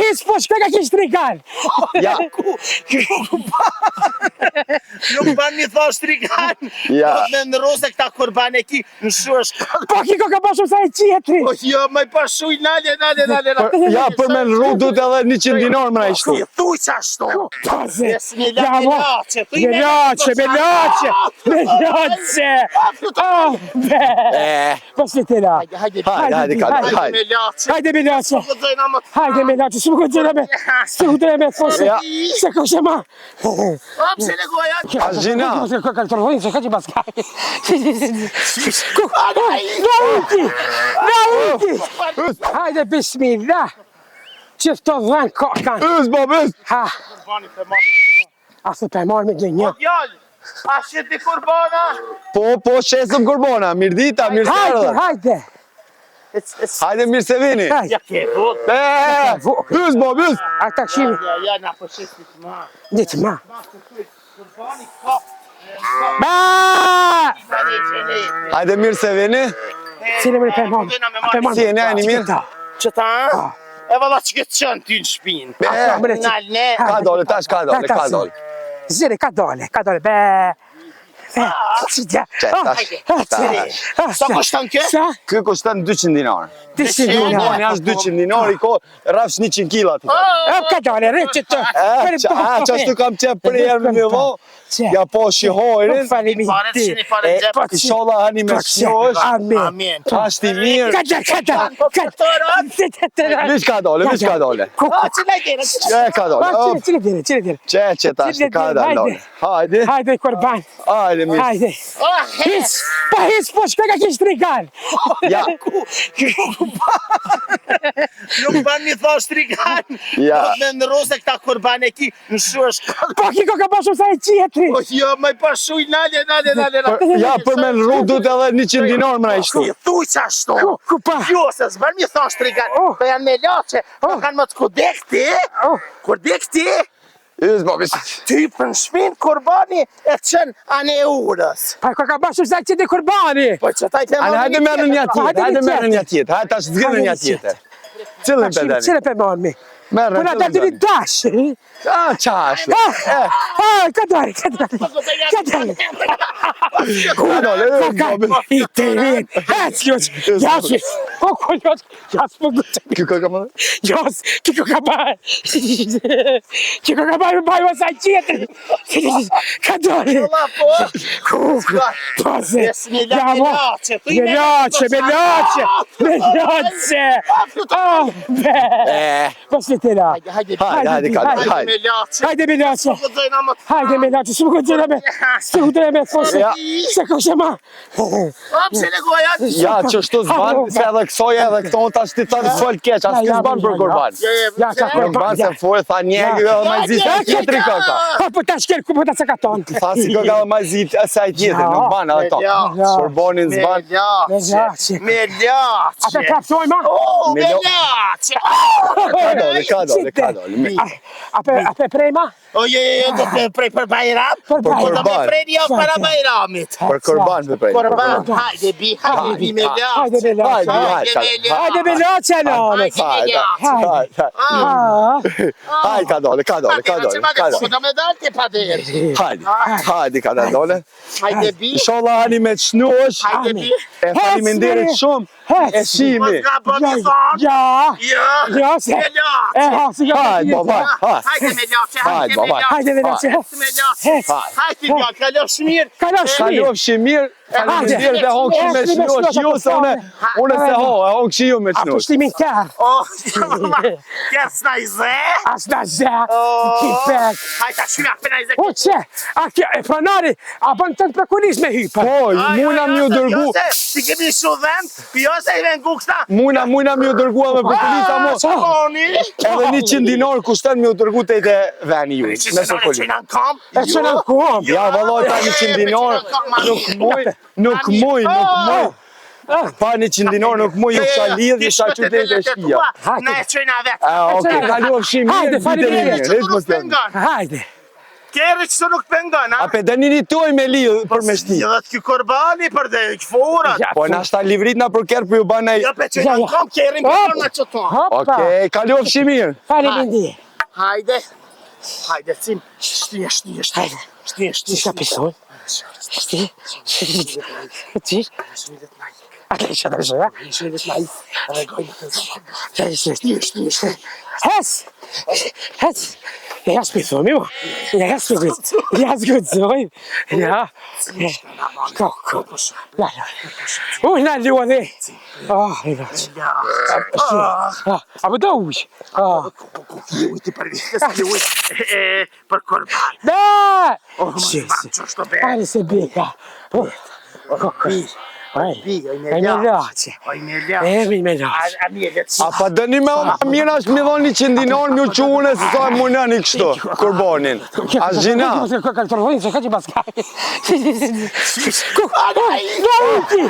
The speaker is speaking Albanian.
hiç po shkoj ka kish trigan. Ja. Nuk ban mi thash trigan. Ja. Me ndrose këta kurban e ki në shuash. Po ki ka bashkë sa e qetri. Po jo, më pashuj nale. Ja, për me në rrugë duhet edhe 100 dinar më ishtu. Si thuj që ashtu. Ja, Melaçe. Po si te la. Hajde, Kadoli, hajde. Hajde Melaçe. Hajde Melaçe, su gëgjëra me fosë. Ja. Se ka shema. Pse le goja? Azhina. Ka trollojnë se ka që baska. Nauti. Hajde bismillah. Qëfto dhen kokan. Ës, babës. Ha. Kurbani për mami. Asë të marrë me gjenjë. O djallë, a sheti kurbana? Po, shesëm kurbona. Mirë dita, mirë se erdhën. Hajde. Hajde, mirë se vini. Ja ke vot. Ës, babës. A ta këshimi. Ja, na po sheti të ma. Ditë ma. Kurbani ka. Ba! Hajde, mirë se vini. Cile më për marrë. Si e një mirë? Qëta? E valla që këtë qënë ty në shpinë. Nalne. Ka dole, tash ka dole. Zire, ka dole. Be. Sa kushton kë? Sa? Kë kushton 200 dinar. 200 dinar. Kurbani është 200 dinar, i ko rrafsh 100 kila ti. Ka dole, rrë që të. Qashtu kam qep për herë me një vo, ja po shihojrin, ishala hani me shiosh, Amen. ashti mirë. Vish ka dole. Ka dole. Qe tash ka dole. Hajde kurban. Hajde mirë. Hajde. Hiç po shkoj ka kish trigan. Ja. Nuk ban mi thash trigan. Ja. Me ndrose këta kurban e ki në shuash. Po ki ka bashkë sa e qetri. Po jo, më pashuj nale. Ja, për me në rrugë duhet edhe 100 dinar më ishtu. Si thuj që ashtu. Ku pa? Jo, se s'ban mi thash trigan. Po janë me lache. Po kanë më të kudek ti. Kur dek ti. Ys, babis. Ty për në shpinë kurbani e qenë anë e urës. Pa ka bashkë sa e qetri kurbani. Po që taj të Hajde merë një tjetë, hajde tash zgjidhë një tjetër. Cilën për dani? Cile për marmi? Merë Puna ta dini dash. qash. Ka dole. Ka dole, babis. I të rinë. Hecjoq. Jasë. Jasë për gëtë. Kjo ka më dhe? Jasë. Kjo ka bajë. Kjo ka bajë me bajë sa qetri. Ka dole. Pase. Melaçe. Po si te la. Hajde, Kadoli, hajde. Hajde Melaçe, su gëgjëra me fosë. Se ka shema. Pse le goja? Ja, që shtu zban, se edhe kësoja edhe këto tash ti thënë fol keq, as ti zban për kurban. Ja, ka Kurban se fol, tha njegi edhe ma zit tjetëri këka. Po ta shkel ku po ta se ka tonë. Tha si këka edhe ma zit asaj tjetër, nuk ban edhe to. Kurbanin zban. Melaçe. A të kapsoj ma? Melaçe. Ka dole. A pe prej ma? O jo, do të prej për bajram. Po do me prej jo para bajramit. Për kurban për prej. Kurban, hajde bi Melaçe. Hajde Melaçe nonës. Hajde, ka dole. Do me dalë pa derë. Hajde, ka dole. Hajde bi. Inshallah hani me të shnuosh. Hajde bi. E faleminderit shumë. E shimi. Ja, se. Hajde, baba. Hajde Melaçe. Hajde Melaçe. Hajde bja, kalofsh mirë. Kalofshi mirë. Faleminderit e hongshi me shnuosh. Jo se une se e hongshi ju me A shnuosh. pushtimin kërë. Kes na i ze. As na zë. Kipek. Hajde ta shkrim apë na i ze. O që? A kjo e pranari, a bën të për kulis me hypa. Po, muna mi u dërgu. Si kemi shu vend, jo se i ven guksta. Muna mi u dërgu edhe për kulisa mo. Qoni. Edhe 100 dinar kushton mi u dërgu të i të veni ju. Nëse E qenë në kam. E që në kom. Ja, vallaj ta 100 dinar. Nuk muj. Pa 100 dinar nuk muj, ju kësha lidh, ju kësha qytet e shpia. Na e qojna vetë. Oke, kalofshi mirë, Hajde, vite faleminderit. mirë. Hajde. Keri që nuk pengon, A pe dëni një tuaj me lidhë për me shti. Jo, dhe t'ky korbani për dhe këfurat. Po na shta livrit na për kerë për ju banë e... Jo, pe që në kom kerin për në që tonë. Hopa. Okej, kalofë që mirë. Faleminderit. Hajde. Hajde, cim. Shtie. Ska pisoj? Shti? Ti? Atë që të rëshë, Hes! Ja spithoj, mo. Ja zgudzoj. Ja. Kako. La. Na lua dhe. I vaq. A më do uj. Ljujti për vishkës, për korban. Da! Që shto be. Pare se beka. A pa dëni me oma mirë është mi dhoni që ndinon mi u qunë se sa e munani kështu, kurbanin. A zhina? Da uti!